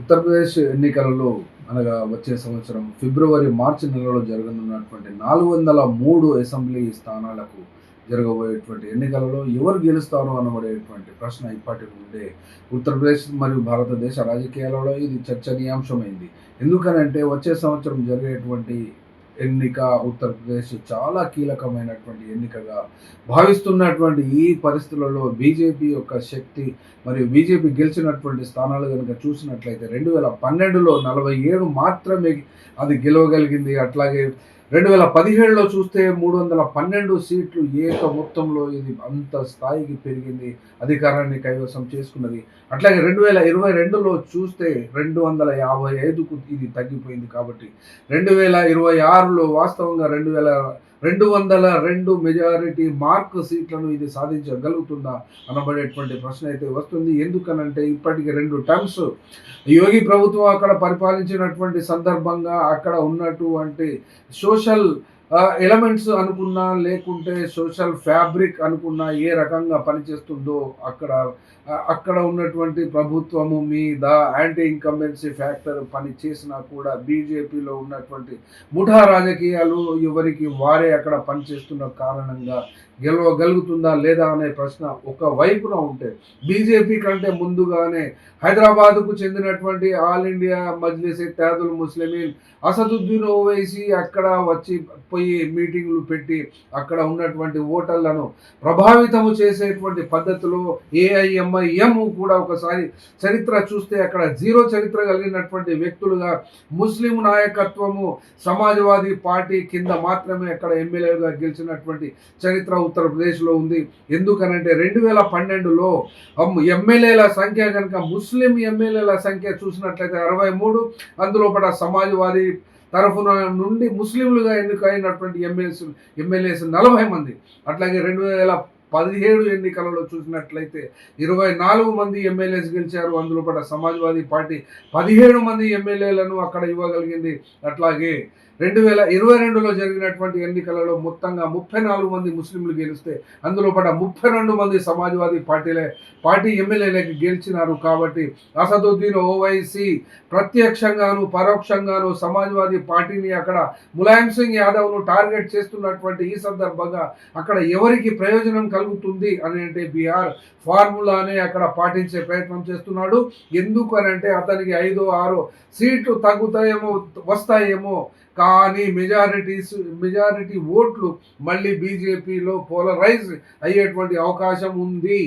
ఉత్తరప్రదేశ్ ఎన్నికలలో అనగా వచ్చే సంవత్సరం ఫిబ్రవరి, మార్చి నెలలో జరగనున్నటువంటి 403 అసెంబ్లీ స్థానాలకు జరగబోయేటువంటి ఎన్నికలలో ఎవరు గెలుస్తారు అనబడేటువంటి ప్రశ్న ఇప్పటి నుండే ఉత్తరప్రదేశ్ మరియు భారతదేశ రాజకీయాలలో ఇది చర్చనీయాంశమైంది. ఎందుకనంటే వచ్చే సంవత్సరం జరిగేటువంటి ఎన్నిక ఉత్తరప్రదేశ్ చాలా కీలకమైనటువంటి ఎన్నికగా భావిస్తున్నటువంటి ఈ పరిస్థితులలో బీజేపీ యొక్క శక్తి మరియు బీజేపీ గెలిచినటువంటి స్థానాలు గనుక చూసినట్లయితే 2012లో 47 మాత్రమే అది గెలవగలిగింది. అట్లాగే 2017లో చూస్తే 312 సీట్లు ఏక మొత్తంలో ఇది అంత స్థాయికి పెరిగింది. అధికారాన్ని కైవసం చేసుకున్నది. అట్లాగే 2022లో చూస్తే 255కు ఇది తగ్గిపోయింది. కాబట్టి 2026లో వాస్తవంగా 202 మెజారిటీ మార్క్ సీట్లను ఇది సాధించగలుగుతుందా అనబడేటువంటి ప్రశ్న అయితే వస్తుంది. ఎందుకనంటే ఇప్పటికి 2 టర్మ్స్ యోగి ప్రభుత్వం అక్కడ పరిపాలించినటువంటి సందర్భంగా అక్కడ ఉన్నటువంటి సోషల్ ఎలిమెంట్స్ అనుకున్నా, లేకుంటే సోషల్ ఫ్యాబ్రిక్ అనుకున్నా, ఏ రకంగా పనిచేస్తుందో అక్కడ ఉన్నటువంటి ప్రభుత్వము మీద యాంటీ ఇన్కంబెన్సీ ఫ్యాక్టర్ పని చేసినా కూడా బీజేపీలో ఉన్నటువంటి ముఠా రాజకీయాలు ఎవరికి వారే అక్కడ పనిచేస్తున్న కారణంగా గెలవగలుగుతుందా లేదా అనే ప్రశ్న ఒక వైపున ఉంటే, బీజేపీ కంటే ముందుగానే హైదరాబాద్కు చెందినటువంటి ఆల్ ఇండియా మజ్లిస్ ఇత్తెహాదుల్ ముస్లిమీన్ అసదుద్దీన్ ఓవైసీ అక్కడ పోయి మీటింగ్లు పెట్టి అక్కడ ఉన్నటువంటి ఓటర్లను ప్రభావితము చేసేటువంటి పద్ధతిలో ఏఐఎంఐఎం కూడా ఒకసారి చరిత్ర చూస్తే అక్కడ జీరో చరిత్ర కలిగినటువంటి వ్యక్తులుగా ముస్లిం నాయకత్వము సమాజ్వాదీ పార్టీ కింద మాత్రమే అక్కడ ఎమ్మెల్యేలుగా గెలిచినటువంటి చరిత్ర ఉత్తరప్రదేశ్లో ఉంది. ఎందుకనంటే 2012లో ఎమ్మెల్యేల సంఖ్య కనుక ముస్లిం ఎమ్మెల్యేల సంఖ్య చూసినట్లయితే 63, అందులో సమాజ్వాదీ తరఫున నుండి ముస్లింలుగా ఎన్నికైనటువంటి ఎమ్మెల్యేస్ 40 మంది. అట్లాగే 2017 ఎన్నికలలో చూసినట్లయితే 24 మంది ఎమ్మెల్యేస్ గెలిచారు. అందులో సమాజ్వాదీ పార్టీ 17 మంది ఎమ్మెల్యేలను అక్కడ ఇవ్వగలిగింది. అట్లాగే 2022లో జరిగినటువంటి ఎన్నికలలో మొత్తంగా 34 మంది ముస్లింలు గెలిస్తే అందులో 32 మంది సమాజ్వాదీ పార్టీ ఎమ్మెల్యేలకి గెలిచినారు. కాబట్టి అసదుద్దీన్ ఓవైసీ ప్రత్యక్షంగాను పరోక్షంగాను సమాజ్వాదీ పార్టీని అక్కడ ములాయం సింగ్ యాదవ్ను టార్గెట్ చేస్తున్నటువంటి ఈ సందర్భంగా అక్కడ ఎవరికి ప్రయోజనం కలుగుతుంది అని అంటే బీహార్ ఫార్ములానే అక్కడ పాటించే ప్రయత్నం చేస్తున్నాడు. ఎందుకు అని అంటే అతనికి 5-6 సీట్లు తగ్గుతాయేమో, వస్తాయేమో, కానీ మెజారిటీ ఓట్లు మళ్ళీ బీజేపీలో పోలరైజ్ అయ్యేటువంటి అవకాశం ఉంది.